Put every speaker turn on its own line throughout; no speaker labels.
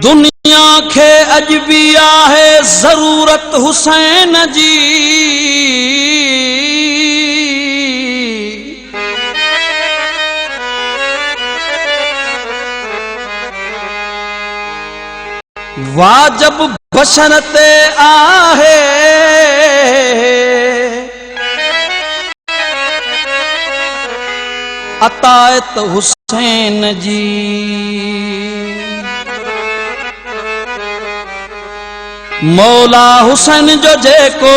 दुनिया खे अज भी आहे जरूरत हुसैन जी। वाजब बशर ते आहे अतायत हुसैन जी। मौला हुसैन जो जेको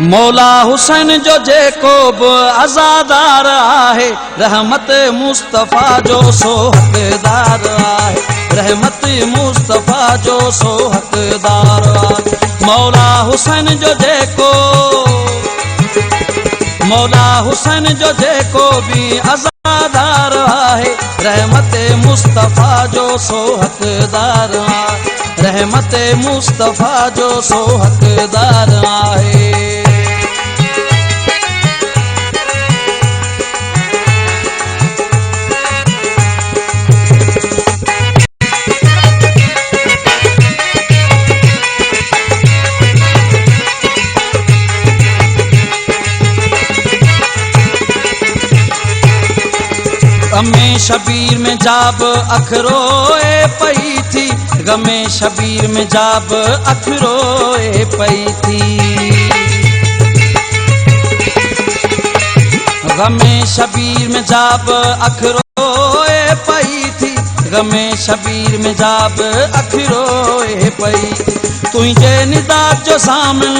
मौला हुसैन जो जेको बि आज़ादार आहे रहमत मुस्तफ़ा जो सो हक़दार आहे। रहमत मुस्तफ़ा जो सो हक़दार आहे। मौला हुसैन जो जेको मौला हुसैन जो जेको भी आज़ादार आहे रहमत मुस्तफ़ा जो सो हक़दार आहे। रहमत मुस्तफ़ा जो सो हक़दार आहे। गमे शबीर में जाब अखरोए पई थी। गमे शबीर में जाब अखरोए पई थी। गमे शबीर में जाब अखरोए पई थी। गमे शबीर में जाब अखरोए पई। तुझे निदात जो सामिन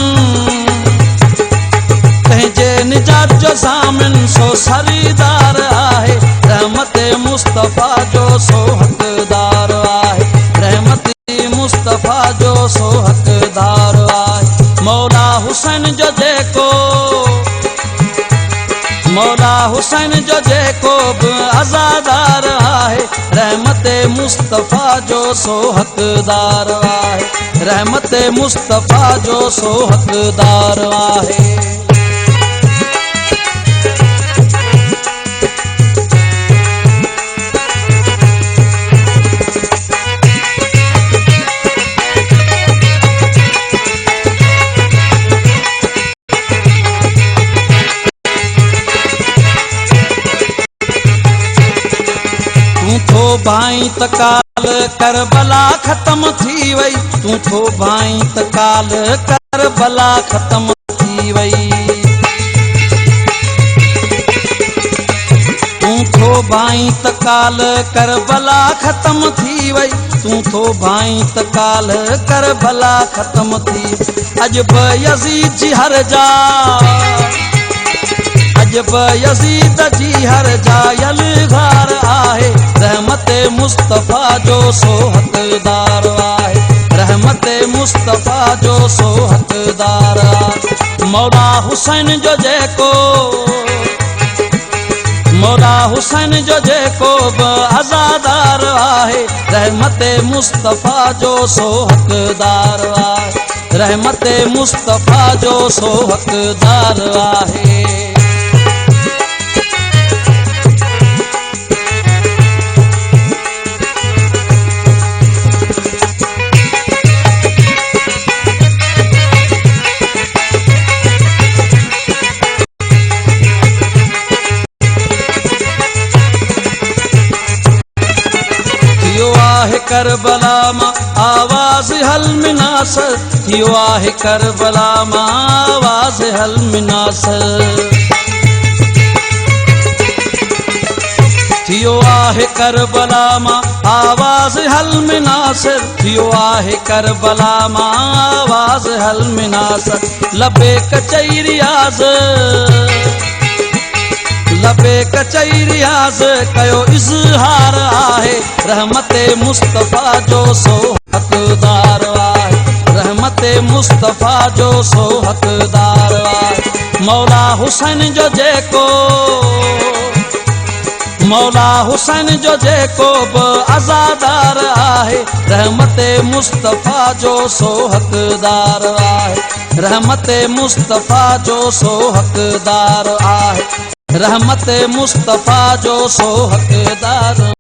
तुझे निजात जो सामिन सो सरीदार आहे। रहमत मुस्तफ़ा जो सो हक़दार आहे। रहमत मुस्तफ़ा जो सो हक़दार आहे। मौला हुसैन जो जेको मौला हुसैन जो जेको बि आज़ादार आहे रहमत मुस्तफ़ा जो सो हक़दार आहे। रहमत मुस्तफ़ा जो सो हक़दार आहे। तू भाई तकाल करबला खत्म थी वई। तू थो भाई तकाल करबला खत्म थी वई। तू थो भाई तकाल करबला खत्म थी वई। तू थो भाई तकाल करबला खत्म थी। अजब यजीद जी हर जा अजब यजीद जी हर जायल घार आहे। रहमत मुस्तफ़ा जो सो हक़दार आहे। रहमत मुस्तफ़ा जो सो हक़दार आहे। मौला हुसैन जो जेको मौला हुसैन जो जेको बि आज़ादार आहे रहमत मुस्तफ़ा जो सो हक़दार आहे। रहमत मुस्तफ़ा जो सो हक़दार आहे। करबला मां आवाज़ हल मिनासर थियो आहे। करबला मां आवाज़ हल मिनासर थियो आहे। करबला मां आवाज़ हल मिनासर थियो आहे। करबला मां आवाज़ हल मिनासर। लबे कचई रियाज़ लबे कचई रियाज़ कयो इज़हार आहे। रहमत मुस्तफ़ा जो सो हक़दार आहे। रहमत मुस्तफ़ा जो सो हक़दार आहे। मौला हुसैन जो जेको मौला हुसैन जो जेको बि आज़ादार आहे रहमत मुस्तफ़ा जो सो हक़दार आहे। रहमत मुस्तफ़ा जो सो हक़दार आहे। रहमत मुस्तफ़ा जो सो हक़दार।